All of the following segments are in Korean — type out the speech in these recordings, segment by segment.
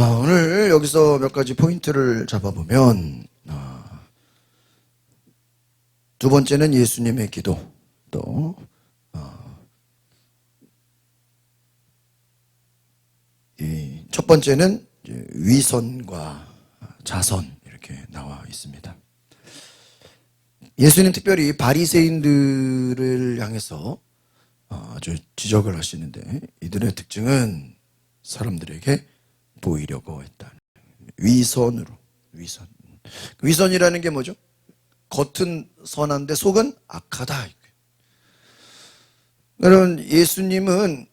오늘 여기서 몇 가지 포인트를 잡아보면, 두 번째는 예수님의 기도, 또 첫 번째는 위선과 자선, 이렇게 나와 있습니다. 예수님 특별히 바리새인들을 향해서 아주 지적을 하시는데, 이들의 특징은 사람들에게 보이려고 했다. 위선으로. 위선이라는 게 뭐죠? 겉은 선한데 속은 악하다. 여러분, 예수님은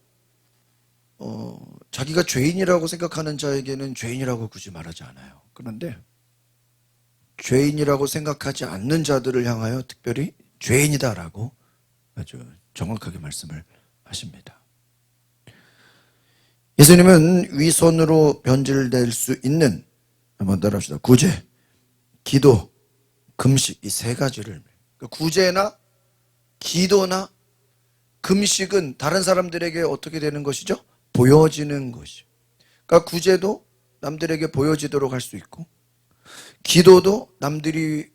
자기가 죄인이라고 생각하는 자에게는 죄인이라고 굳이 말하지 않아요. 그런데 죄인이라고 생각하지 않는 자들을 향하여 특별히 죄인이다라고 아주 정확하게 말씀을 하십니다. 예수님은 위선으로 변질될 수 있는, 한번 따라합시다. 구제, 기도, 금식, 이 세 가지를, 구제나 기도나 금식은 다른 사람들에게 어떻게 되는 것이죠? 보여지는 것이죠. 그러니까 구제도 남들에게 보여지도록 할 수 있고, 기도도 남들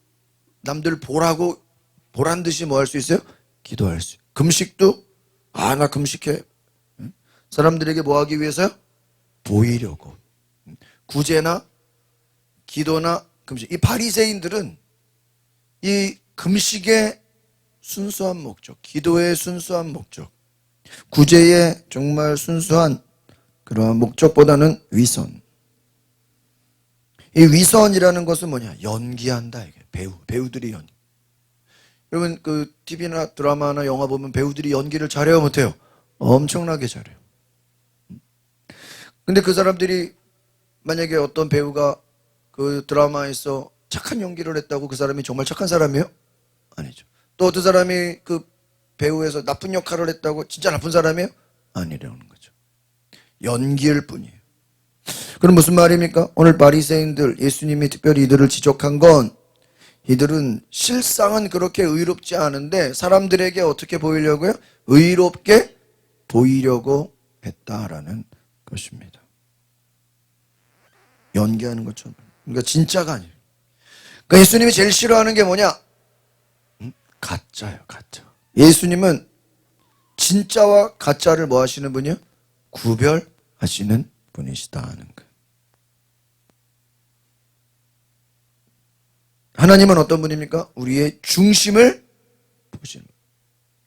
보란 듯이 뭐 할 수 있어요? 기도할 수 있어요. 금식도 나 금식해. 사람들에게 뭐 하기 위해서요? 보이려고. 구제나 기도나 금식. 이 바리새인들은 이 금식의 순수한 목적, 기도의 순수한 목적, 구제의 정말 순수한 그러한 목적보다는 위선. 이 위선이라는 것은 뭐냐? 연기한다. 이게 배우들이 연기. 여러분, 그 TV나 드라마나 영화 보면 배우들이 연기를 잘해요, 못해요? 엄청나게 잘해요. 근데 그 사람들이 만약에 어떤 배우가 그 드라마에서 착한 연기를 했다고 그 사람이 정말 착한 사람이에요? 아니죠. 또 어떤 사람이 그 배우에서 나쁜 역할을 했다고 진짜 나쁜 사람이에요? 아니라는 거죠. 연기일 뿐이에요. 그럼 무슨 말입니까? 오늘 바리새인들, 예수님이 특별히 이들을 지적한 건, 이들은 실상은 그렇게 의롭지 않은데 사람들에게 어떻게 보이려고요? 의롭게 보이려고 했다라는 것입니다. 연기하는 것처럼. 그러니까 진짜가 아니에요. 그러니까 예수님이 제일 싫어하는 게 뭐냐? 가짜예요, 가짜. 예수님은 진짜와 가짜를 뭐 하시는 분이요? 구별하시는 분이시다 하는 거예요. 하나님은 어떤 분입니까? 우리의 중심을 보시는 분.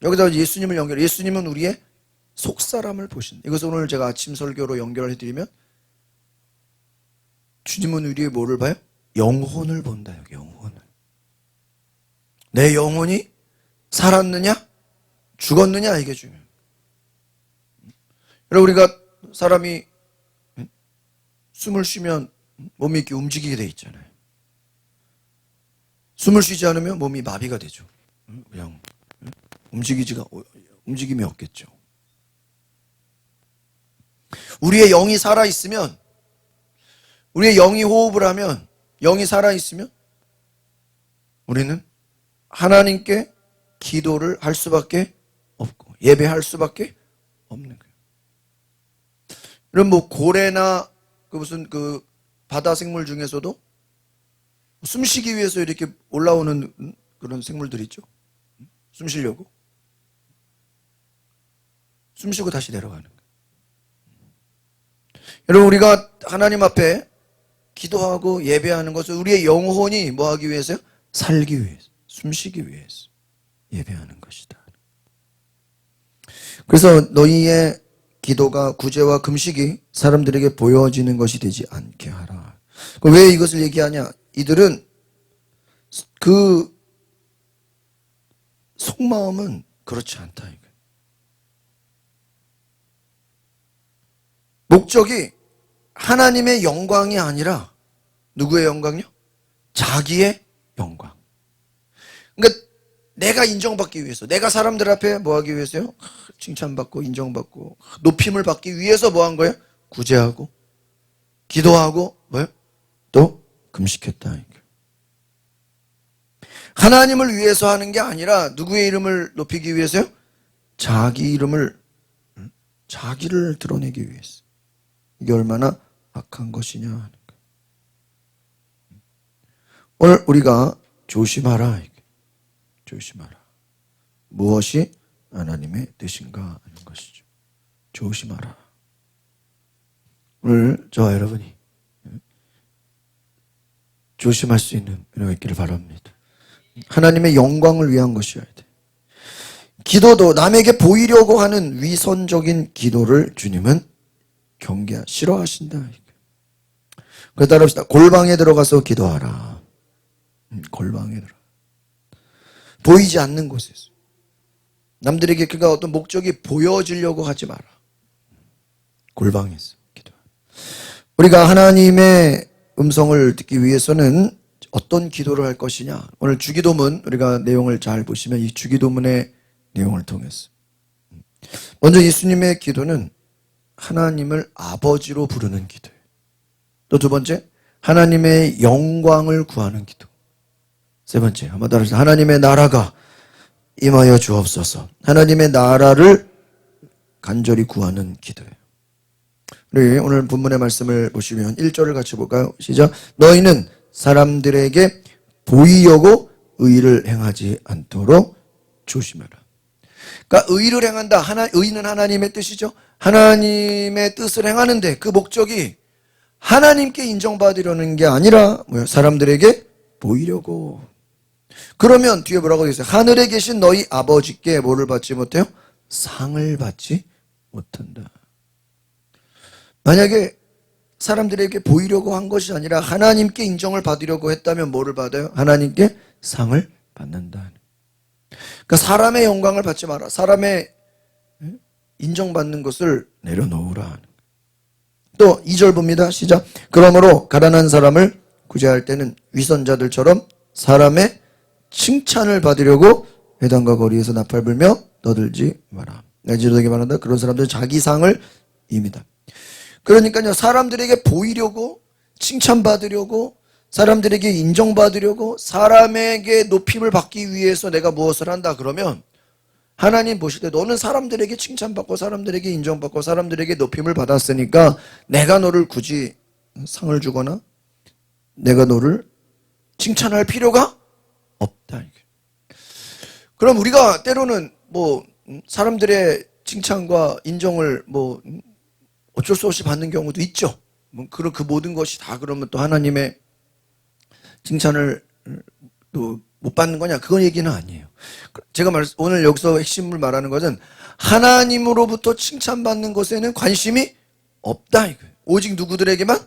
여기다 예수님을 연결해. 예수님은 우리의 속사람을 보신다. 이것을 오늘 제가 아침 설교로 연결해 드리면, 주님은 우리의 뭐를 봐요? 영혼을 본다. 영혼을. 내 영혼이 살았느냐 죽었느냐, 이게 중요해요. 여러분, 우리가 사람이 숨을 쉬면 몸이 이렇게 움직이게 돼 있잖아요. 숨을 쉬지 않으면 몸이 마비가 되죠. 그냥 움직임이 없겠죠. 우리의 영이 살아있으면, 우리의 영이 호흡을 하면, 영이 살아있으면 우리는 하나님께 기도를 할 수밖에 없고 예배할 수밖에 없는 거예요. 그럼 뭐 고래나 무슨 바다 생물 중에서도 숨 쉬기 위해서 이렇게 올라오는 그런 생물들이 있죠. 숨 쉬려고. 숨 쉬고 다시 내려가는 거예요. 여러분, 우리가 하나님 앞에 기도하고 예배하는 것은 우리의 영혼이 뭐 하기 위해서요? 살기 위해서, 숨쉬기 위해서 예배하는 것이다. 그래서 너희의 기도가, 구제와 금식이 사람들에게 보여지는 것이 되지 않게 하라. 왜 이것을 얘기하냐? 이들은 그 속마음은 그렇지 않다. 목적이 하나님의 영광이 아니라 누구의 영광이요? 자기의 영광. 그러니까 내가 인정받기 위해서, 내가 사람들 앞에 뭐 하기 위해서요? 칭찬받고 인정받고 높임을 받기 위해서 뭐 한 거예요? 구제하고 기도하고 뭐요? 또 금식했다. 하나님을 위해서 하는 게 아니라 누구의 이름을 높이기 위해서요? 자기를 드러내기 위해서. 이게 얼마나 악한 것이냐 하는 거. 오늘 우리가 조심하라. 조심하라. 무엇이 하나님의 뜻인가 하는 것이죠. 조심하라. 오늘 저와 여러분이 조심할 수 있는 은혜가 있기를 바랍니다. 하나님의 영광을 위한 것이어야 돼. 기도도 남에게 보이려고 하는 위선적인 기도를 주님은 싫어하신다. 그래서 따라합시다. 골방에 들어가서 기도하라. 골방에 들어가. 보이지 않는 곳에서. 남들에게 그가 어떤 목적이 보여지려고 하지 마라. 골방에서 기도하라. 우리가 하나님의 음성을 듣기 위해서는 어떤 기도를 할 것이냐. 오늘 주기도문 우리가 내용을 잘 보시면 이 주기도문의 내용을 통해서 먼저 예수님의 기도는 하나님을 아버지로 부르는 기도예요. 또 두 번째, 하나님의 영광을 구하는 기도. 세 번째, 한번 따라서 하나님의 나라가 임하여 주옵소서. 하나님의 나라를 간절히 구하는 기도예요. 우리 오늘 본문의 말씀을 보시면 1절을 같이 볼까요? 시작. 너희는 사람들에게 보이려고 의를 행하지 않도록 조심하라. 그러니까 의를 행한다. 의는 하나님의 뜻이죠. 하나님의 뜻을 행하는데 그 목적이 하나님께 인정받으려는 게 아니라 사람들에게 보이려고. 그러면 뒤에 뭐라고 되어 있어요? 하늘에 계신 너희 아버지께 뭐를 받지 못해요? 상을 받지 못한다. 만약에 사람들에게 보이려고 한 것이 아니라 하나님께 인정을 받으려고 했다면 뭐를 받아요? 하나님께 상을 받는다. 그러니까 사람의 영광을 받지 마라. 사람의 인정받는 것을 내려놓으라. 또 2절 봅니다. 시작. 그러므로 가난한 사람을 구제할 때는 위선자들처럼 사람의 칭찬을 받으려고 회당과 거리에서 나팔 불며 떠들지 마라. 내지도되게 말한다. 그런 사람들은 자기 상을 입니다. 그러니까요, 사람들에게 보이려고, 칭찬받으려고, 사람들에게 인정받으려고, 사람에게 높임을 받기 위해서 내가 무엇을 한다 그러면 하나님 보실 때 너는 사람들에게 칭찬받고 사람들에게 인정받고 사람들에게 높임을 받았으니까 내가 너를 굳이 상을 주거나 내가 너를 칭찬할 필요가 없다. 그럼 우리가 때로는 사람들의 칭찬과 인정을 어쩔 수 없이 받는 경우도 있죠. 그 모든 것이 다 그러면 또 하나님의 칭찬을 또 못 받는 거냐? 그건 얘기는 아니에요. 제가 오늘 여기서 핵심을 말하는 것은 하나님으로부터 칭찬받는 것에는 관심이 없다 이거예요. 오직 누구들에게만?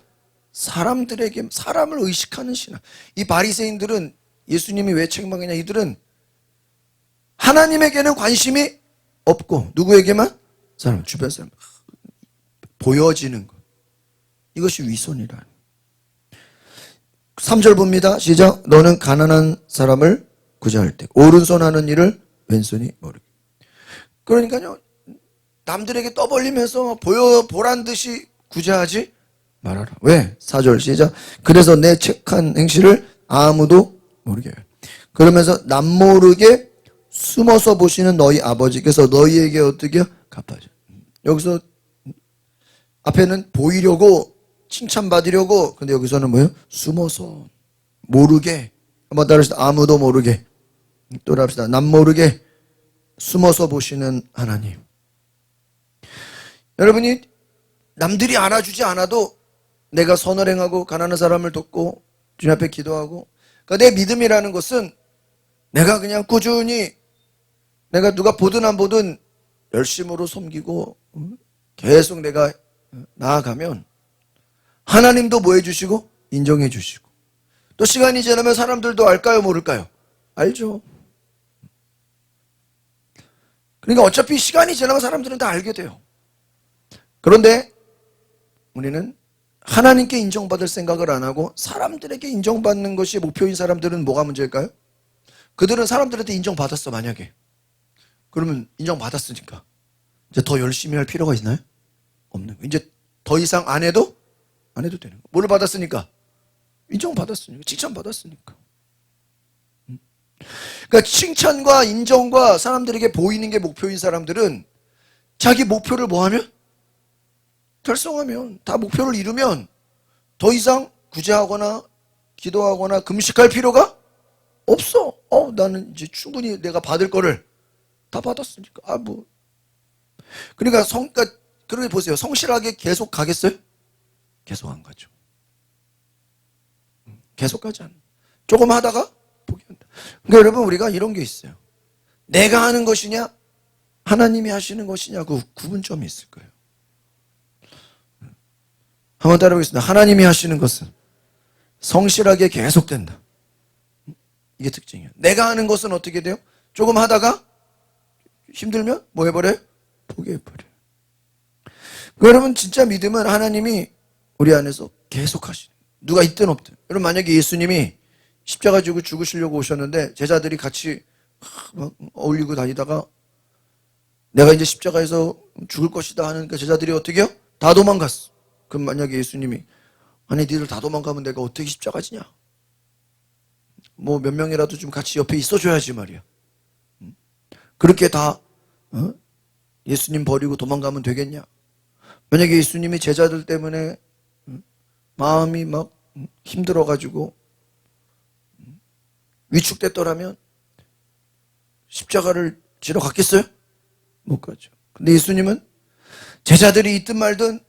사람들에게, 사람을 의식하는 신앙. 이 바리새인들은 예수님이 왜 책망했냐? 이들은 하나님에게는 관심이 없고 누구에게만? 사람, 주변 사람. 보여지는 것. 이것이 위선이라. 3절 봅니다. 시작. 너는 가난한 사람을 구제할 때 오른손 하는 일을 왼손이 모르게. 그러니까요, 남들에게 떠벌리면서 보란 듯이 구제하지 말아라. 왜? 4절 시작. 그래서 내 착한 행실을 아무도 모르게 해요. 그러면서 남모르게 숨어서 보시는 너희 아버지께서 너희에게 어떻게 갚아줘. 여기서 앞에는 보이려고 칭찬받으려고, 근데 여기서는 뭐예요? 숨어서 모르게. 한번 따라합시다. 아무도 모르게. 또 합시다. 남모르게 숨어서 보시는 하나님. 여러분이 남들이 알아주지 않아도 내가 선을 행하고 가난한 사람을 돕고 주님 앞에 기도하고, 그러니까 내 믿음이라는 것은 내가 그냥 꾸준히 내가 누가 보든 안 보든 열심으로 섬기고 계속 내가 나아가면 하나님도 뭐 해주시고 인정해 주시고, 또 시간이 지나면 사람들도 알까요 모를까요? 알죠. 그러니까 어차피 시간이 지나면 사람들은 다 알게 돼요. 그런데 우리는 하나님께 인정받을 생각을 안 하고 사람들에게 인정받는 것이 목표인 사람들은 뭐가 문제일까요? 그들은 사람들한테 인정받았어. 만약에 그러면 인정받았으니까 이제 더 열심히 할 필요가 있나요? 없는 거예요. 이제 더 이상 안 해도 되는 거예요. 뭐를 받았으니까? 인정받았으니까, 칭찬받았으니까. 그러니까 칭찬과 인정과 사람들에게 보이는 게 목표인 사람들은 자기 목표를 뭐 하면? 달성하면, 다 목표를 이루면 더 이상 구제하거나 기도하거나 금식할 필요가 없어. 나는 이제 충분히 내가 받을 거를 다 받았으니까. 그러니까 그렇게 보세요. 성실하게 계속 가겠어요? 계속 안 가죠. 계속 가지 않아. 조금 하다가 포기한다. 그러니까 여러분, 우리가 이런 게 있어요. 내가 하는 것이냐, 하나님이 하시는 것이냐, 그 구분점이 있을 거예요. 한번 따라보겠습니다. 하나님이 하시는 것은 성실하게 계속된다. 이게 특징이에요. 내가 하는 것은 어떻게 돼요? 조금 하다가 힘들면 뭐 해버려요? 포기해버려요. 여러분, 진짜 믿음은 하나님이 우리 안에서 계속 하시는, 누가 있든 없든. 여러분, 만약에 예수님이 십자가 지고 죽으시려고 오셨는데 제자들이 같이 막 어울리고 다니다가 내가 이제 십자가에서 죽을 것이다 하니까 제자들이 어떻게 해요? 다 도망갔어. 그럼 만약에 예수님이, 아니 니들 다 도망가면 내가 어떻게 십자가 지냐? 뭐 몇 명이라도 좀 같이 옆에 있어줘야지 말이야. 그렇게 다 예수님 버리고 도망가면 되겠냐? 만약에 예수님이 제자들 때문에 마음이 막 힘들어가지고 위축됐더라면 십자가를 지러 갔겠어요? 못 가죠. 근데 예수님은 제자들이 있든 말든,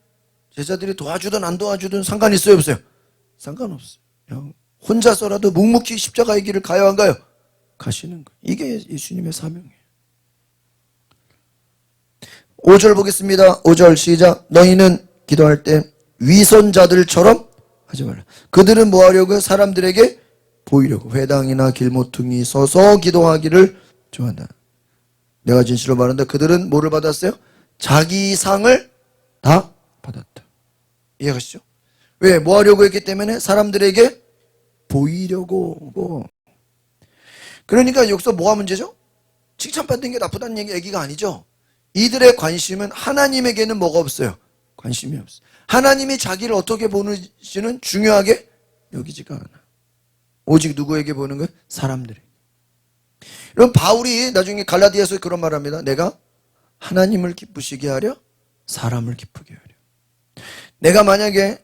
제자들이 도와주든 안 도와주든 상관 있어요, 없어요? 상관없어요. 그냥 혼자서라도 묵묵히 십자가의 길을 가요, 안 가요? 가시는 거예요. 이게 예수님의 사명이에요. 5절 보겠습니다. 5절 시작. 너희는 기도할 때 위선자들처럼 하지 말라. 그들은 뭐 하려고? 사람들에게 보이려고 회당이나 길모퉁이 서서 기도하기를 좋아한다. 내가 진실로 말한다. 그들은 뭐를 받았어요? 자기 상을 다 받았다. 이해가시죠? 왜? 뭐 하려고 했기 때문에? 사람들에게 보이려고. 그러니까 여기서 뭐가 문제죠? 칭찬받는 게 나쁘다는 얘기가 아니죠. 이들의 관심은 하나님에게는 뭐가 없어요? 관심이 없어요. 하나님이 자기를 어떻게 보는지는 중요하게 여기지가 않아. 오직 누구에게 보는 거예요? 사람들에게. 여러분, 바울이 나중에 갈라디아서에 그런 말합니다. 내가 하나님을 기쁘시게 하려 사람을 기쁘게 하려. 내가 만약에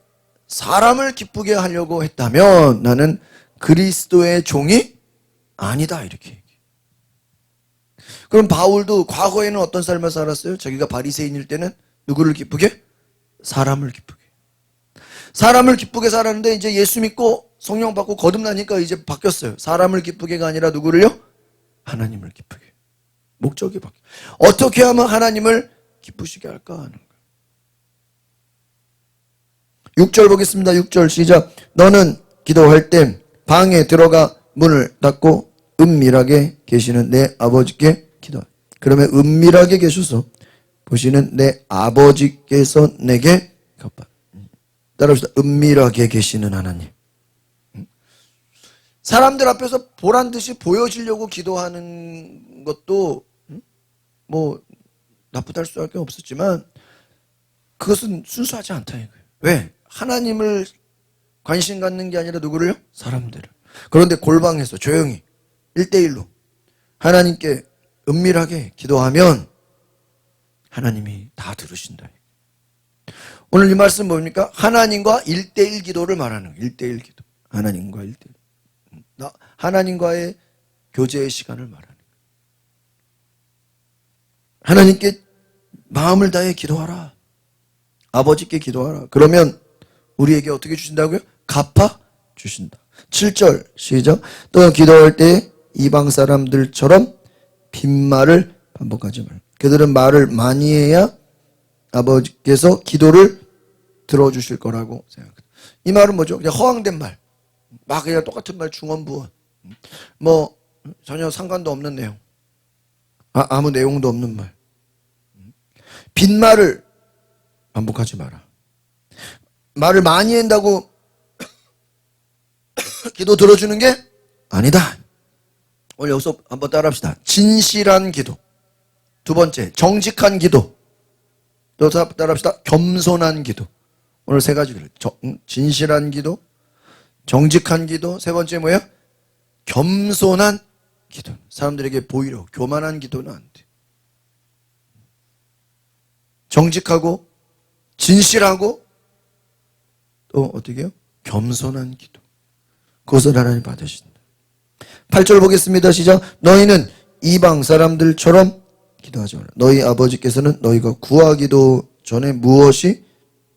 사람을 기쁘게 하려고 했다면 나는 그리스도의 종이 아니다, 이렇게 얘기해요. 그럼 바울도 과거에는 어떤 삶을 살았어요? 자기가 바리새인일 때는 누구를 기쁘게? 사람을 기쁘게. 사람을 기쁘게 살았는데 이제 예수 믿고 성령 받고 거듭나니까 이제 바뀌었어요. 사람을 기쁘게가 아니라 누구를요? 하나님을 기쁘게. 목적이 바뀌어요. 어떻게 하면 하나님을 기쁘시게 할까 하는 거예요. 6절 보겠습니다. 6절 시작. 너는 기도할 때 방에 들어가 문을 닫고 은밀하게 계시는 내 아버지께 기도하라. 그러면 은밀하게 계셔서 보시는 내 아버지께서 내게 갚아. 따라합시다. 은밀하게 계시는 하나님. 사람들 앞에서 보란 듯이 보여지려고 기도하는 것도 뭐 나쁘다 할 수밖에 없었지만 그것은 순수하지 않다 이거예요. 왜? 하나님을 관심 갖는 게 아니라 누구를요? 사람들을. 그런데 골방에서 조용히 1대1로 하나님께 은밀하게 기도하면 하나님이 다 들으신다. 오늘 이 말씀 뭡니까? 하나님과 1대1 기도를 말하는 거예요. 1대1 기도. 하나님과 1대1. 하나님과의 교제의 시간을 말하는 거예요. 하나님께 마음을 다해 기도하라. 아버지께 기도하라. 그러면 우리에게 어떻게 주신다고요? 갚아 주신다. 7절 시작. 또 기도할 때 이방 사람들처럼 빈말을 반복하지 말라. 그들은 말을 많이 해야 아버지께서 기도를 들어주실 거라고 생각합니다. 이 말은 뭐죠? 그냥 허황된 말. 막 그냥 똑같은 말 중언부언. 뭐 전혀 상관도 없는 내용. 아무 내용도 없는 말. 빈말을 반복하지 마라. 말을 많이 한다고 기도 들어주는 게 아니다. 오늘 여기서 한번 따라합시다. 진실한 기도. 두 번째, 정직한 기도. 또 따라합시다. 겸손한 기도. 오늘 세 가지를. 진실한 기도, 정직한 기도, 세 번째 뭐예요? 겸손한 기도. 사람들에게 보이려 교만한 기도는 안 돼. 정직하고 진실하고 또 어떻게 해요? 겸손한 기도. 그것을 하나님 받으신다. 8절 보겠습니다. 시작. 너희는 이방 사람들처럼 기도하지 마라. 너희 아버지께서는 너희가 구하기도 전에 무엇이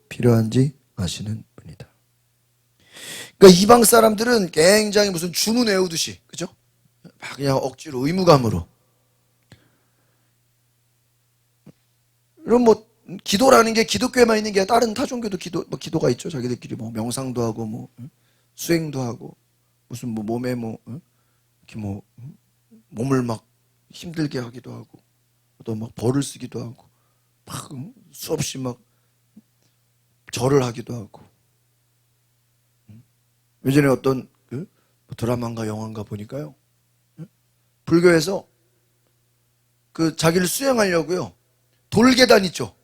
필요한지 아시는 분이다. 그러니까 이방 사람들은 굉장히 무슨 주문 외우듯이, 그죠? 막 그냥 억지로 의무감으로. 그럼 뭐 기도라는 게 기독교에만 있는 게 아니라 다른 타종교도 기도가 있죠. 자기들끼리 뭐 명상도 하고 뭐 수행도 하고 무슨 뭐 몸에 뭐 이렇게 뭐 몸을 막 힘들게 하기도 하고 또 막 벌을 쓰기도 하고 막 수없이 막 절을 하기도 하고. 예전에 어떤 드라마인가 영화인가 보니까요, 불교에서 그 자기를 수행하려고요, 돌계단 있죠.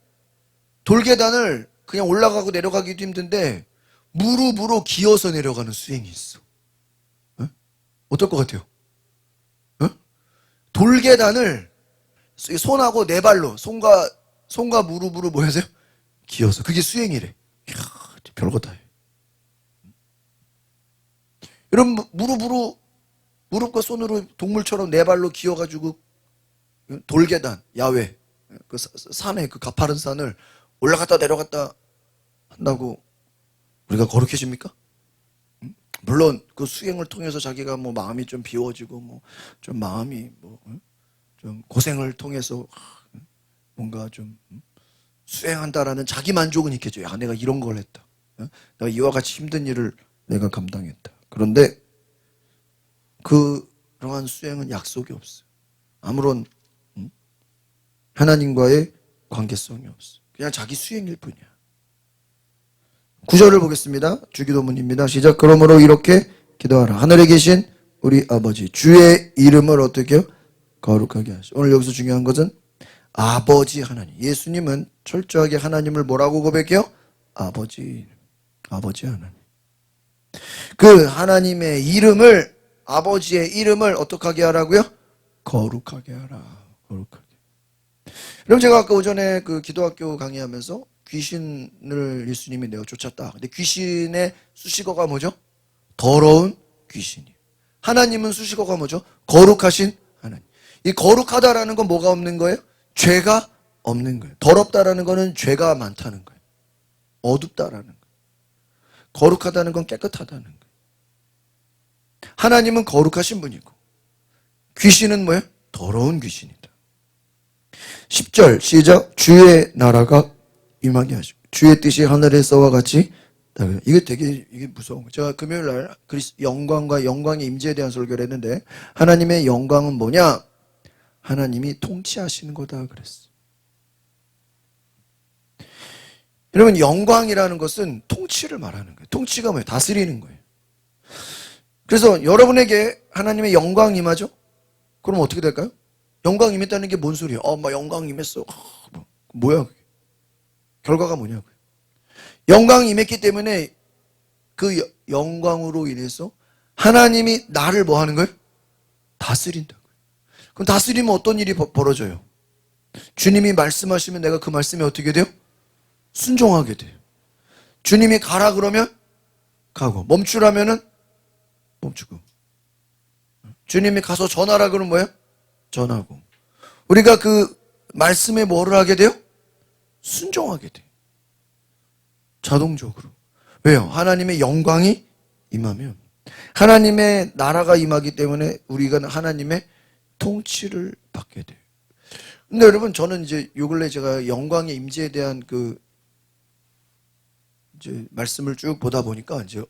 돌계단을 그냥 올라가고 내려가기도 힘든데 무릎으로 기어서 내려가는 수행이 있어. 어떨 것 같아요? 돌계단을 손하고 네 발로, 손과 무릎으로 뭐 하세요? 기어서. 그게 수행이래. 이야, 별거 다 해. 여러분, 무릎과 손으로 동물처럼 네 발로 기어가지고 돌계단, 야외, 그 산에, 그 가파른 산을 올라갔다 내려갔다 한다고 우리가 거룩해집니까? 물론 그 수행을 통해서 자기가 뭐 마음이 좀 비워지고 뭐 좀 마음이 뭐 좀 고생을 통해서 뭔가 좀 수행한다라는 자기 만족은 있겠죠. 야, 내가 이런 걸 했다. 내가 이와 같이 힘든 일을 내가 감당했다. 그런데 그러한 수행은 약속이 없어요. 아무런 하나님과의 관계성이 없어요. 그냥 자기 수행일 뿐이야. 9절을 보겠습니다. 주기도문입니다. 시작. 그러므로 이렇게 기도하라. 하늘에 계신 우리 아버지, 주의 이름을 어떻게 해요? 거룩하게 하시오. 오늘 여기서 중요한 것은 아버지 하나님. 예수님은 철저하게 하나님을 뭐라고 고백해요? 아버지 하나님. 그 하나님의 이름을, 아버지의 이름을 어떻게 하게 하라고요? 거룩하게 하라. 거룩하게. 그럼 제가 아까 오전에 그 기도학교 강의하면서 귀신을 예수님이 내어 쫓았다. 근데 귀신의 수식어가 뭐죠? 더러운 귀신이에요. 하나님은 수식어가 뭐죠? 거룩하신 하나님. 이 거룩하다라는 건 뭐가 없는 거예요? 죄가 없는 거예요. 더럽다라는 거는 죄가 많다는 거예요. 어둡다라는 거예요. 거룩하다는 건 깨끗하다는 거예요. 하나님은 거룩하신 분이고 귀신은 뭐예요? 더러운 귀신이다. 10절 시작. 주의 나라가 임하게 하시고 주의 뜻이 하늘에서와 같이. 이게 되게 무서운 거예요. 제가 금요일 날 영광과 영광의 임재에 대한 설교를 했는데 하나님의 영광은 뭐냐? 하나님이 통치하시는 거다 그랬어요. 여러분, 영광이라는 것은 통치를 말하는 거예요. 통치가 뭐예요? 다스리는 거예요. 그래서 여러분에게 하나님의 영광이 임하죠? 그럼 어떻게 될까요? 영광 임했다는 게 뭔 소리예요? 막 영광 임했어. 뭐야 그게? 결과가 뭐냐고요? 영광이 임했기 때문에 그 영광으로 인해서 하나님이 나를 뭐 하는 거예요? 다스린다고요. 그럼 다스리면 어떤 일이 벌어져요? 주님이 말씀하시면 내가 그 말씀에 어떻게 돼요? 순종하게 돼요. 주님이 가라 그러면 가고, 멈추라면은 멈추고, 주님이 가서 전하라 그러면 뭐예요? 전하고. 우리가 그 말씀에 뭐를 하게 돼요? 순종하게 돼요. 자동적으로. 왜요? 하나님의 영광이 임하면, 하나님의 나라가 임하기 때문에 우리가 하나님의 통치를 받게 돼요. 근데 여러분, 저는 이제 요 근래 제가 영광의 임재에 대한 이제 말씀을 쭉 보다 보니까 이제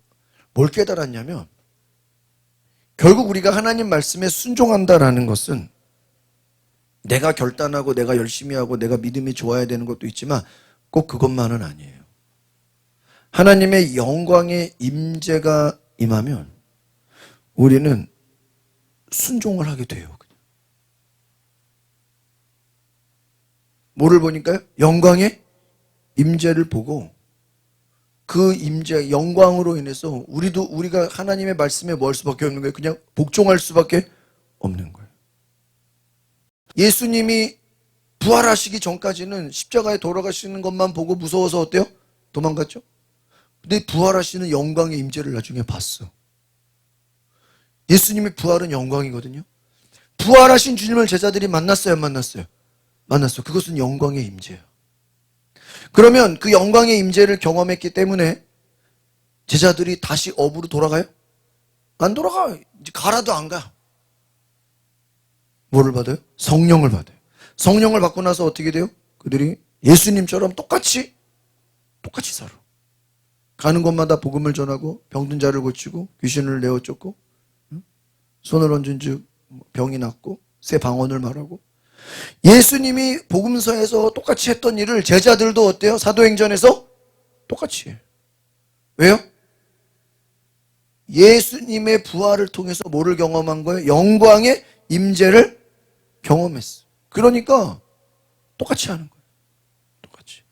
뭘 깨달았냐면, 결국 우리가 하나님 말씀에 순종한다라는 것은 내가 결단하고 내가 열심히 하고 내가 믿음이 좋아야 되는 것도 있지만 꼭 그것만은 아니에요. 하나님의 영광의 임재가 임하면 우리는 순종을 하게 돼요. 뭐를 보니까요? 영광의 임재를 보고 그 임재, 영광으로 인해서 우리가 하나님의 말씀에 뭐 할 수밖에 없는 거예요? 그냥 복종할 수밖에 없는 거예요. 예수님이 부활하시기 전까지는 십자가에 돌아가시는 것만 보고 무서워서 어때요? 도망갔죠? 근데 부활하시는 영광의 임재를 나중에 봤어. 예수님의 부활은 영광이거든요. 부활하신 주님을 제자들이 만났어요, 안 만났어요? 만났어. 그것은 영광의 임재야. 그러면 그 영광의 임재를 경험했기 때문에 제자들이 다시 업으로 돌아가요? 안 돌아가. 이제 가라도 안 가. 뭐를 받아요? 성령을 받아요. 성령을 받고 나서 어떻게 돼요? 그들이 예수님처럼 똑같이 살아. 가는 곳마다 복음을 전하고 병든 자를 고치고 귀신을 내어 쫓고 손을 얹은 즉 병이 낫고 새 방언을 말하고, 예수님이 복음서에서 똑같이 했던 일을 제자들도 어때요? 사도행전에서 똑같이 해요. 왜요? 예수님의 부활을 통해서 뭐를 경험한 거예요? 영광의 임재를 경험했어. 그러니까 똑같이 하는 거예요. 똑같이.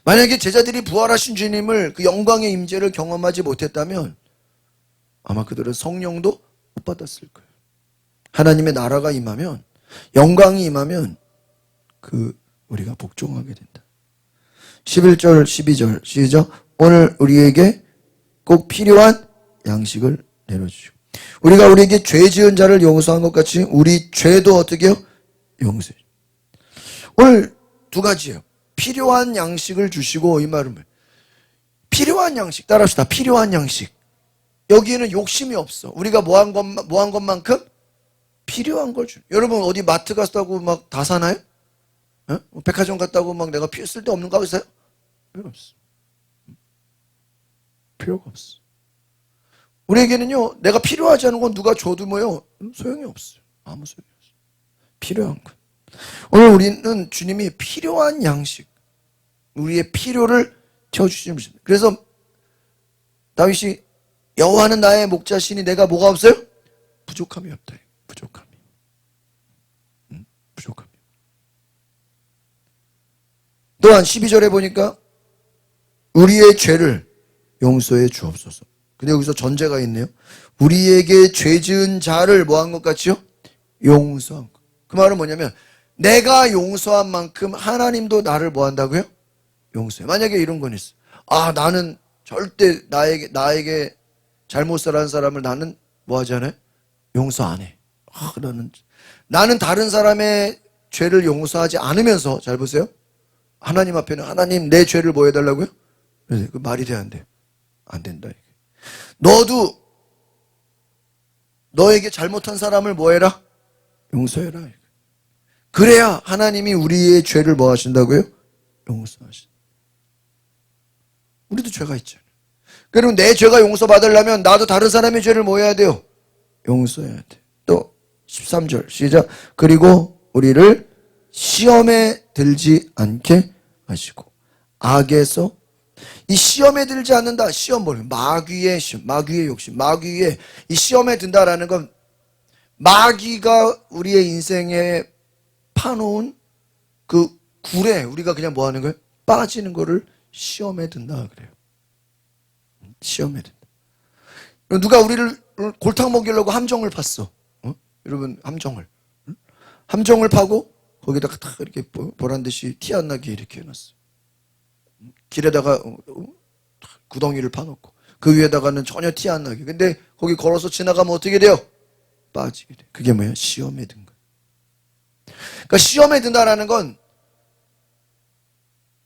만약에 제자들이 부활하신 주님을, 그 영광의 임재를 경험하지 못했다면 아마 그들은 성령도 못 받았을 거예요. 하나님의 나라가 임하면, 영광이 임하면 우리가 복종하게 된다. 11절 12절 시작. 오늘 우리에게 꼭 필요한 양식을 내려주시고, 우리가 우리에게 죄 지은 자를 용서한 것 같이 우리 죄도 어떻게 해요? 용서해. 오늘 두 가지예요. 필요한 양식을 주시고, 이 말은 뭐예요? 필요한 양식, 따라합시다. 필요한 양식. 여기에는 욕심이 없어. 우리가 뭐 한 것만큼 필요한 걸 줘. 여러분 어디 마트 갔다고 막 다 사나요? 백화점 갔다고 막 내가 쓸데없는 거 있어요? 필요 없어. 필요가 없어. 우리에게는요, 내가 필요하지 않은 건 누가 줘도 뭐요? 소용이 없어요. 아무 소용이 없어요. 필요한 것. 오늘 우리는 주님이 필요한 양식, 우리의 필요를 채워주시는 분입니다. 그래서 다윗이 여호와는 나의 목자시니 내가 뭐가 없어요? 부족함이 없다. 부족함이. 부족함이. 또한 12절에 보니까 우리의 죄를 용서해 주옵소서. 근데 여기서 전제가 있네요. 우리에게 죄 지은 자를 뭐 한 것 같이요? 용서한 것. 그 말은 뭐냐면 내가 용서한 만큼 하나님도 나를 뭐 한다고요? 용서해. 만약에 이런 건 있어. 아, 나는 절대 나에게 잘못 살아는 사람을 나는 뭐 하지 않아요? 용서 안 해. 나는 다른 사람의 죄를 용서하지 않으면서, 잘 보세요. 하나님 앞에는 하나님 내 죄를 뭐 해달라고요? 그 말이 돼, 안 돼? 안 된다. 이게. 너도 너에게 잘못한 사람을 뭐 해라? 용서해라. 그래야 하나님이 우리의 죄를 뭐 하신다고요? 용서하신다. 우리도 죄가 있잖아요. 그럼 내 죄가 용서받으려면 나도 다른 사람의 죄를 뭐 해야 돼요? 용서해야 돼. 또 13절 시작. 그리고 우리를 시험에 들지 않게 하시고 악에서, 이 시험에 들지 않는다. 시험 뭐예요? 마귀의 시험, 마귀의 욕심, 마귀의 이 시험에 든다라는 건 마귀가 우리의 인생에 파놓은 그 굴에 우리가 그냥 뭐 하는 거예요? 빠지는 거를 시험에 든다 그래요. 시험에 든다. 누가 우리를 골탕 먹이려고 함정을 팠어. 여러분 함정을 파고 거기다가 딱 이렇게 보란 듯이 티 안 나게 이렇게 해놨어. 길에다가 구덩이를 파놓고 그 위에다가는 전혀 티 안 나게. 근데 거기 걸어서 지나가면 어떻게 돼요? 빠지게 돼. 그게 뭐야? 시험에 든 거야. 그러니까 시험에 든다라는 건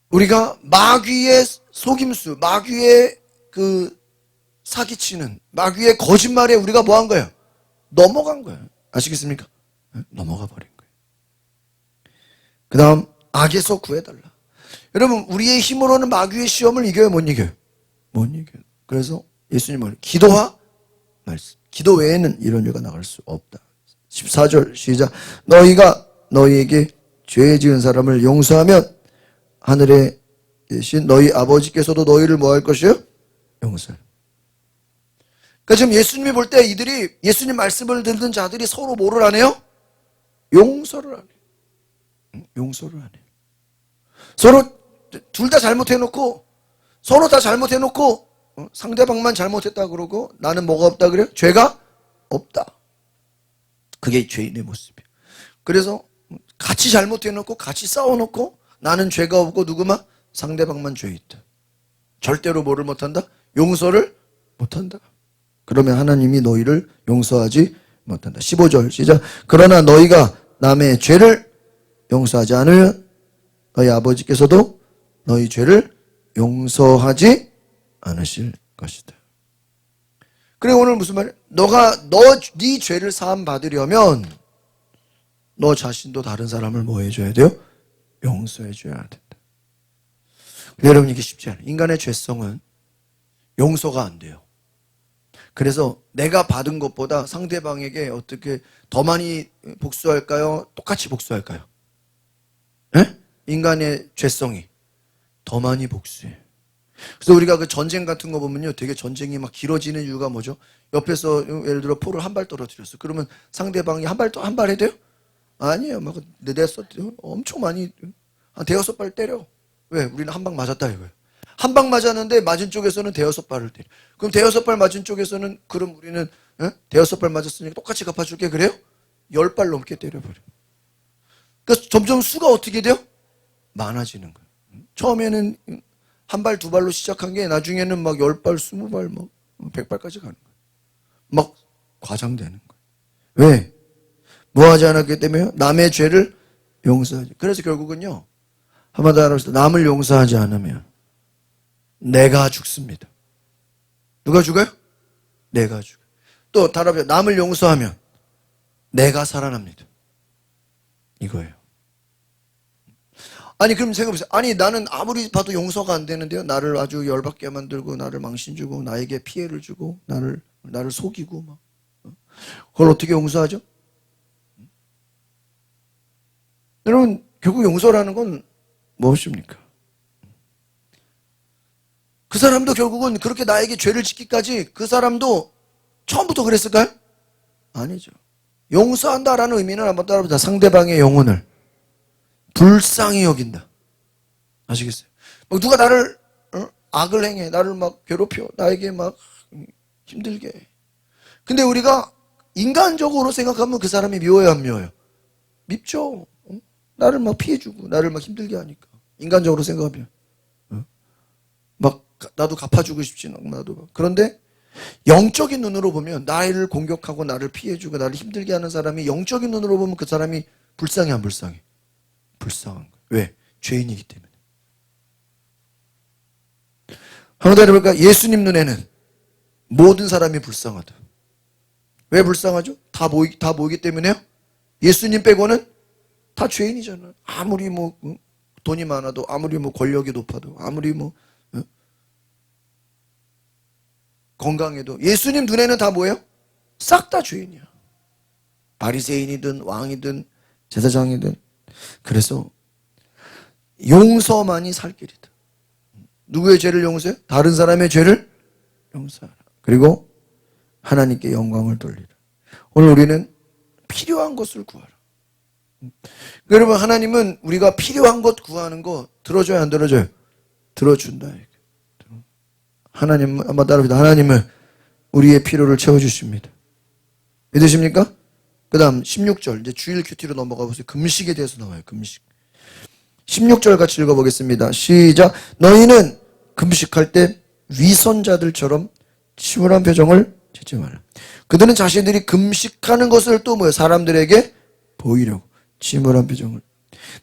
우리가 마귀의 속임수, 마귀의 그 사기치는, 마귀의 거짓말에 우리가 뭐 한 거예요? 넘어간 거예요. 아시겠습니까? 넘어가 버린 거예요. 그 다음 악에서 구해달라. 여러분 우리의 힘으로는 마귀의 시험을 이겨요? 못 이겨요? 못 이겨요. 그래서 예수님 말을 기도와 말씀, 기도 외에는 이런 일가 나갈 수 없다. 14절 시작. 너희가 너희에게 죄 지은 사람을 용서하면 하늘에 계신 너희 아버지께서도 너희를 뭐 할 것이요? 용서해. 그러니까 지금 예수님이 볼 때 이들이, 예수님 말씀을 듣는 자들이 서로 뭐를 안 해요? 용서를 안 해요. 용서를 안 해요. 서로 둘 다 잘못해놓고, 서로 다 잘못해놓고 상대방만 잘못했다 그러고 나는 뭐가 없다 그래요? 죄가 없다. 그게 죄인의 모습이에요. 그래서 같이 잘못해놓고 같이 싸워놓고 나는 죄가 없고 누구만? 상대방만 죄 있다. 절대로 뭐를 못한다? 용서를 못한다. 그러면 하나님이 너희를 용서하지 못한다. 15절 시작. 그러나 너희가 남의 죄를 용서하지 않으면 너희 아버지께서도 너희 죄를 용서하지 않으실 것이다. 그래 오늘 무슨 말이야? 네 죄를 사함 받으려면 너 자신도 다른 사람을 뭐 해줘야 돼요? 용서해줘야 된다. 여러분 이게 쉽지 않아요. 인간의 죄성은 용서가 안 돼요. 그래서 내가 받은 것보다 상대방에게 어떻게 더 많이 복수할까요? 똑같이 복수할까요? 에? 인간의 죄성이 더 많이 복수해. 그래서 우리가 그 전쟁 같은 거 보면요, 되게 전쟁이 막 길어지는 이유가 뭐죠? 옆에서 예를 들어 포를 한 발 떨어뜨렸어. 그러면 상대방이 한 발 해도 돼요? 아니에요. 막 엄청 많이 한 대여섯 발 때려. 왜? 우리는 한 방 맞았다 이거예요. 한 방 맞았는데 맞은 쪽에서는 대여섯 발을 때려. 그럼 대여섯 발 맞은 쪽에서는 그럼 우리는 대여섯 발 맞았으니까 똑같이 갚아줄게 그래요? 10발 넘게 때려버려. 그러니까 점점 수가 어떻게 돼요? 많아지는 거예요. 처음에는 한 발, 두 발로 시작한 게 나중에는 막 10발, 20발, 막 100발까지 가는 거예요. 막 과장되는 거예요. 왜? 뭐 하지 않았기 때문에요? 남의 죄를 용서하지. 그래서 결국은요, 한마디로 말해서 남을 용서하지 않으면 내가 죽습니다. 누가 죽어요? 내가 죽어요. 또 다른 한번 남을 용서하면 내가 살아납니다. 이거예요. 아니 그럼 생각해보세요. 아니 나는 아무리 봐도 용서가 안 되는데요. 나를 아주 열받게 만들고 나를 망신 주고 나에게 피해를 주고 나를 속이고 막 그걸 어떻게 용서하죠? 여러분 결국 용서라는 건 무엇입니까? 그 사람도 결국은 그렇게 나에게 죄를 짓기까지 그 사람도 처음부터 그랬을까요? 아니죠. 용서한다라는 의미는 한번 따라보자. 상대방의 영혼을 불쌍히 여긴다. 아시겠어요? 막 누가 나를 악을 행해, 나를 막 괴롭혀, 나에게 막 힘들게 해. 근데 우리가 인간적으로 생각하면 그 사람이 미워요, 안 미워요? 밉죠. 나를 막 피해주고, 나를 막 힘들게 하니까. 인간적으로 생각하면. 막 나도 갚아주고 싶지, 나도. 그런데 영적인 눈으로 보면 나를 공격하고 나를 피해주고 나를 힘들게 하는 사람이 영적인 눈으로 보면 그 사람이 불쌍해, 안 불쌍해? 불쌍한 거예요. 왜? 죄인이기 때문에. 하나도 해볼까? 예수님 눈에는 모든 사람이 불쌍하다. 왜 불쌍하죠? 다 모이기 때문에요? 예수님 빼고는 다 죄인이잖아요. 아무리 뭐 돈이 많아도, 아무리 뭐 권력이 높아도, 아무리 뭐 건강해도 예수님 눈에는 다 뭐예요? 싹 다 죄인이야. 바리새인이든 왕이든 제사장이든. 그래서 용서만이 살 길이다. 누구의 죄를 용서해? 다른 사람의 죄를 용서하라. 그리고 하나님께 영광을 돌리라. 오늘 우리는 필요한 것을 구하라. 여러분 하나님은 우리가 필요한 것 구하는 거 들어줘요, 안 들어줘요? 들어준다. 하나님 한번 따라합니다. 하나님은 우리의 필요를 채워주십니다. 믿으십니까? 그 다음 16절 이제 주일 큐티로 넘어가 보세요. 금식에 대해서 나와요. 금식. 16절 같이 읽어보겠습니다. 시작. 너희는 금식할 때 위선자들처럼 침울한 표정을 짓지 마라. 그들은 자신들이 금식하는 것을 또 뭐예요? 사람들에게 보이려고 침울한 표정을.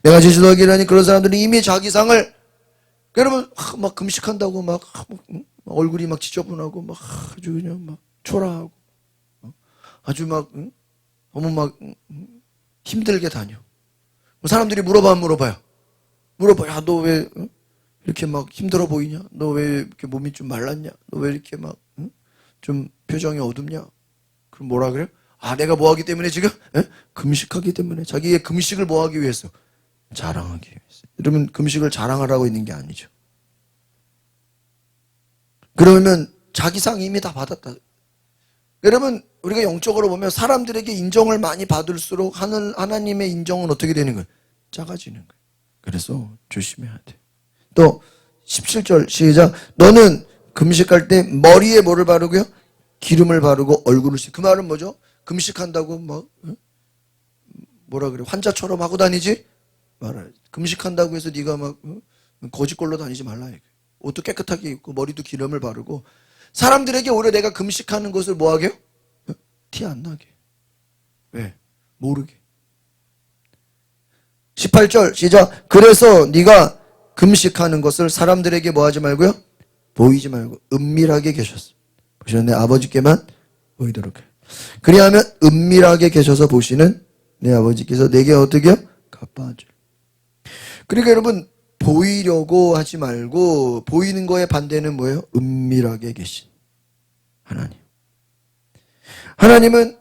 내가 제시하기라니 그런 사람들은 이미 자기 상을 여러분 막 금식한다고 막 얼굴이 막 지저분하고 막 아주 그냥 막 초라하고 아주 막 너무 막 힘들게 다녀. 사람들이 물어봐 안 물어봐요? 물어봐. 야, 너 왜 이렇게 막 힘들어 보이냐? 너 왜 이렇게 몸이 좀 말랐냐? 너 왜 이렇게 막 좀 표정이 어둡냐? 그럼 뭐라 그래요? 아, 내가 뭐 하기 때문에 지금? 금식하기 때문에. 자기의 금식을 뭐 하기 위해서? 자랑하기 위해서. 여러분 금식을 자랑하라고 있는 게 아니죠. 그러면 자기 상 이미 다 받았다. 여러분 우리가 영적으로 보면 사람들에게 인정을 많이 받을수록 하나님의 인정은 어떻게 되는 거예요? 작아지는 거예요. 그래서 조심해야 돼. 또 17절 시작. 너는 금식할 때 머리에 뭐를 바르고요? 기름을 바르고 얼굴을 씻. 그 말은 뭐죠? 금식한다고 막 뭐라 그래? 환자처럼 하고 다니지 말아야 돼. 금식한다고 해서 네가 막 거짓골로 다니지 말라. 옷도 깨끗하게 입고 머리도 기름을 바르고 사람들에게 오히려 내가 금식하는 것을 뭐 하게요? 티 안 나게. 왜? 모르게. 18절 시작. 그래서 네가 금식하는 것을 사람들에게 뭐 하지 말고요? 보이지 말고 은밀하게 계셨어. 보시는 내 아버지께만 보이도록 해. 그리하면 은밀하게 계셔서 보시는 내 아버지께서 내게 어떻게요? 갚아줄. 그러니까 여러분 보이려고 하지 말고 보이는 거의 반대는 뭐예요? 은밀하게 계신 하나님. 하나님은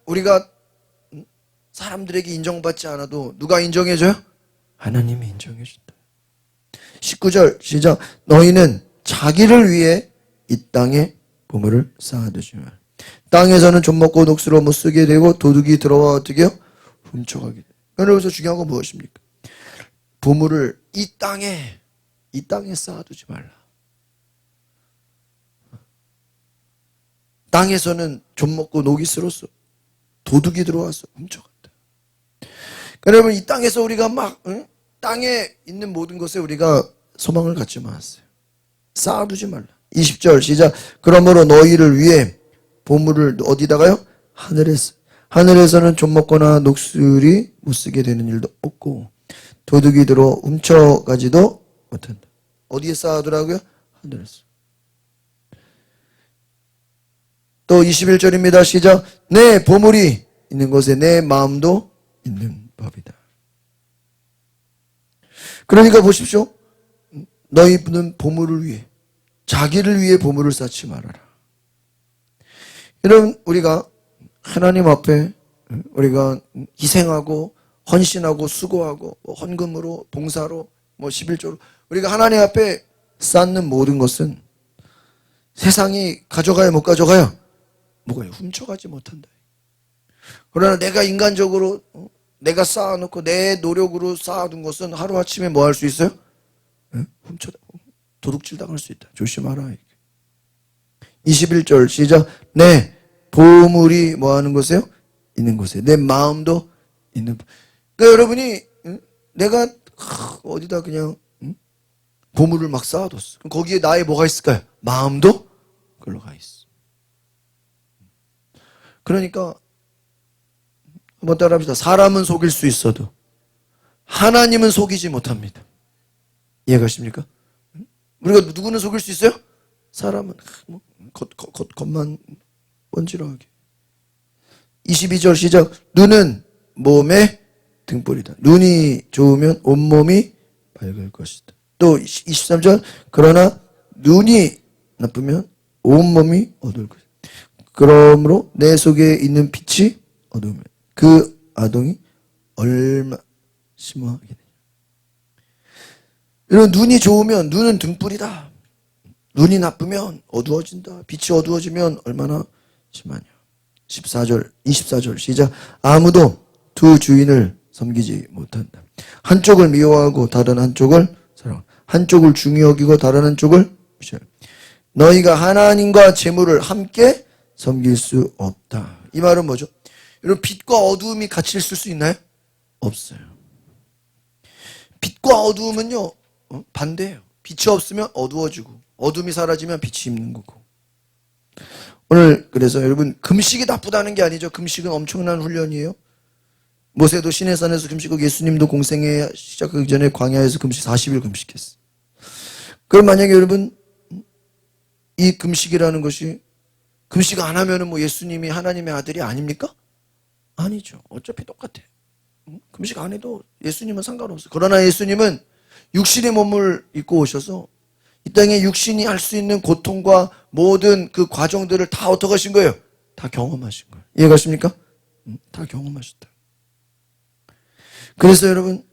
우리가 사람들에게 인정받지 않아도 누가 인정해줘요? 하나님이 인정해준다. 19절 시작. 너희는 자기를 위해 이 땅에 보물을 쌓아두지 말. 땅에서는 좀 먹고 녹수로 못 쓰게 되고 도둑이 들어와 어떻게 해요? 훔쳐가게 돼요. 여기서 중요한 건 무엇입니까? 보물을 이 땅에 쌓아두지 말라. 땅에서는 좀 먹고 녹이 슬었어. 도둑이 들어와서 훔쳐간다. 여러분 이 땅에서 우리가 막 땅에 있는 모든 것에 우리가 소망을 갖지 마세요. 쌓아두지 말라. 20절 시작. 그러므로 너희를 위해 보물을 어디다가요? 하늘에서. 하늘에서는 좀 먹거나 녹슬이 못 쓰게 되는 일도 없고 도둑이 들어 훔쳐가지도 못한다. 어디에 쌓아두라고요? 하늘에서. 또 21절입니다. 시작. 내 보물이 있는 곳에 내 마음도 있는 법이다. 그러니까 보십시오. 너희는 보물을 위해 자기를 위해 보물을 쌓지 말아라. 여러분 우리가 하나님 앞에 우리가 희생하고 헌신하고 수고하고 헌금으로 봉사로 11조로 우리가 하나님 앞에 쌓는 모든 것은 세상이 가져가요 못 가져가요? 뭐가요? 훔쳐가지 못한다. 그러나 내가 인간적으로 내가 쌓아놓고 내 노력으로 쌓아둔 것은 하루아침에 뭐 할 수 있어요? 도둑질 당할 수 있다. 조심하라. 21절 시작. 내 보물이 뭐 하는 곳에요? 있는 곳에. 내 마음도 있는. 그러니까 여러분이 내가 어디다 그냥 보물을 막 쌓아뒀어. 그럼 거기에 나의 뭐가 있을까요? 마음도 그걸로 가 있어. 그러니까 한번 따라합시다. 사람은 속일 수 있어도 하나님은 속이지 못합니다. 이해가십니까? 우리가 누구는 속일 수 있어요? 사람은 겉만 번지르하게. 22절 시작. 눈은 몸의 등불이다. 눈이 좋으면 온몸이 밝을 것이다. 또 23절. 그러나 눈이 나쁘면 온몸이 어두울 것이다. 그러므로 내 속에 있는 빛이 어두우면 그 아동이 얼마 심하게 되냐. 이런 눈이 좋으면 눈은 등불이다. 눈이 나쁘면 어두워진다. 빛이 어두워지면 얼마나 심하냐. 24절 시작. 아무도 두 주인을 섬기지 못한다. 한쪽을 미워하고 다른 한쪽을 사랑한다. 한쪽을 중히 여기고 다른 한쪽을 무시한다. 너희가 하나님과 재물을 함께 섬길 수 없다. 이 말은 뭐죠? 여러분 빛과 어두움이 같이 있을 수 있나요? 없어요. 빛과 어두움은요 반대예요. 빛이 없으면 어두워지고 어둠이 사라지면 빛이 있는 거고. 오늘 그래서 여러분 금식이 나쁘다는 게 아니죠. 금식은 엄청난 훈련이에요. 모세도 시내산에서 금식하고 예수님도 공생애 시작하기 전에 광야에서 금식 40일 금식했어요. 그럼 만약에 여러분 이 금식이라는 것이 금식 안 하면은 뭐 예수님이 하나님의 아들이 아닙니까? 아니죠. 어차피 똑같아요. 금식 안 해도 예수님은 상관없어요. 그러나 예수님은 육신의 몸을 입고 오셔서 이 땅에 육신이 할 수 있는 고통과 모든 그 과정들을 다 어떻게 하신 거예요? 다 경험하신 거예요. 이해가십니까? 다 경험하셨다. 그래서 여러분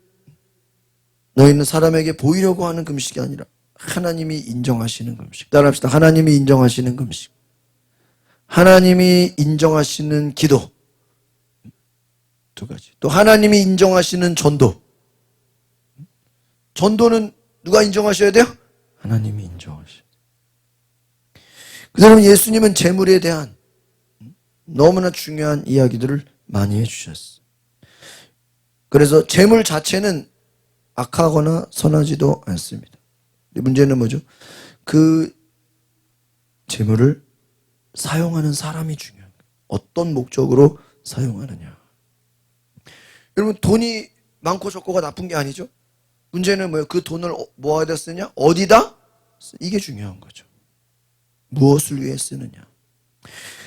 너희는 사람에게 보이려고 하는 금식이 아니라 하나님이 인정하시는 금식. 따라합시다. 하나님이 인정하시는 금식. 하나님이 인정하시는 기도. 두 가지. 또 하나님이 인정하시는 전도. 전도는 누가 인정하셔야 돼요? 하나님이 인정하셔야 돼요. 그 사람 예수님은 재물에 대한 너무나 중요한 이야기들을 많이 해주셨어요. 그래서 재물 자체는 악하거나 선하지도 않습니다. 문제는 뭐죠? 그 재물을 사용하는 사람이 중요한 거예요. 어떤 목적으로 사용하느냐. 여러분, 돈이 많고 적고가 나쁜 게 아니죠. 문제는 뭐예요? 그 돈을 뭐하다 쓰냐? 어디다? 이게 중요한 거죠. 무엇을 위해 쓰느냐.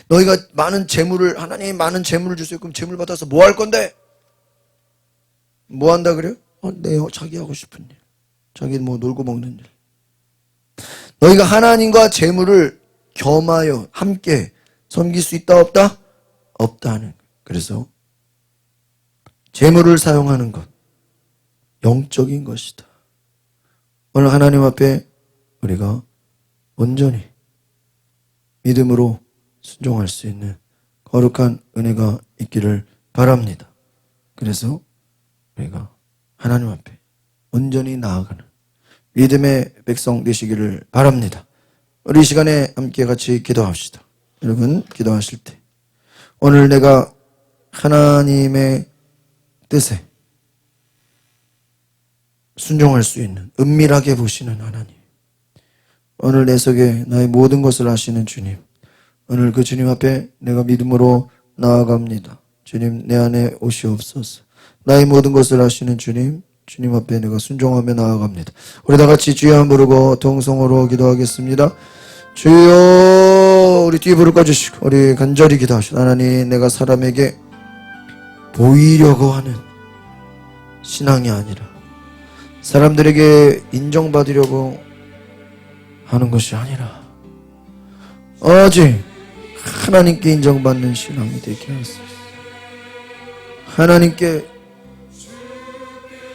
너희가 많은 재물을, 하나님이 많은 재물을 주세요. 그럼 재물 받아서 뭐 할 건데? 뭐 한다 그래요? 자기 하고 싶은 일. 자기 뭐 놀고 먹는 일. 너희가 하나님과 재물을 겸하여 함께 섬길 수 있다 없다? 없다 하는 거예요. 그래서 재물을 사용하는 것 영적인 것이다. 오늘 하나님 앞에 우리가 온전히 믿음으로 순종할 수 있는 거룩한 은혜가 있기를 바랍니다. 그래서 우리가 하나님 앞에 온전히 나아가는 믿음의 백성 되시기를 바랍니다. 우리 이 시간에 함께 같이 기도합시다. 여러분, 기도하실 때 오늘 내가 하나님의 뜻에 순종할 수 있는, 은밀하게 보시는 하나님, 오늘 내 속에 나의 모든 것을 아시는 주님, 오늘 그 주님 앞에 내가 믿음으로 나아갑니다. 주님, 내 안에 오시옵소서. 나의 모든 것을 아시는 주님, 주님 앞에 내가 순종하며 나아갑니다. 우리 다 같이 주여 한 부르고 동성으로 기도하겠습니다. 주여. 우리 뒤에 불을 꺼주시고 우리 간절히 기도하시오. 하나님, 내가 사람에게 보이려고 하는 신앙이 아니라 사람들에게 인정받으려고 하는 것이 아니라 오직 하나님께 인정받는 신앙이 되게 하소서. 하나님께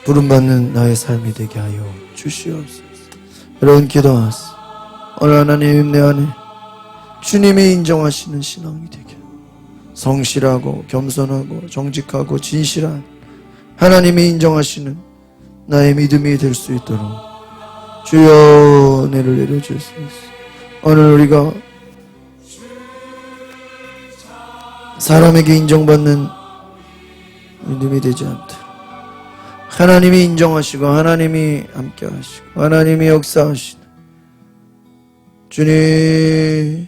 부름받는 나의 삶이 되게 하여 주시옵소서. 여러분, 기도하세요. 오늘 하나님, 내 안에 주님이 인정하시는 신앙이 되게, 성실하고 겸손하고 정직하고 진실한 하나님이 인정하시는 나의 믿음이 될 수 있도록 주여 은혜를 내려주소서. 오늘 우리가 사람에게 인정받는 믿음이 되지 않도록 하나님이 인정하시고 하나님이 함께 하시고 하나님이 역사하시는 주님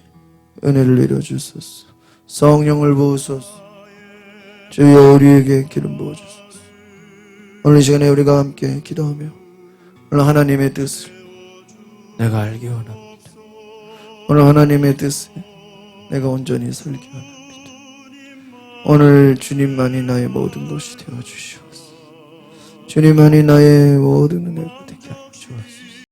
은혜를 내려주소서. 성령을 부으소서. 주여 우리에게 기름 부어주소서. 오늘 이 시간에 우리가 함께 기도하며 오늘 하나님의 뜻을 내가 알기 원합니다. 오늘 하나님의 뜻을 내가 온전히 살기 원합니다. 오늘 주님만이 나의 모든 것이 되어주시옵소서. 주님만이 나의 모든 은혜가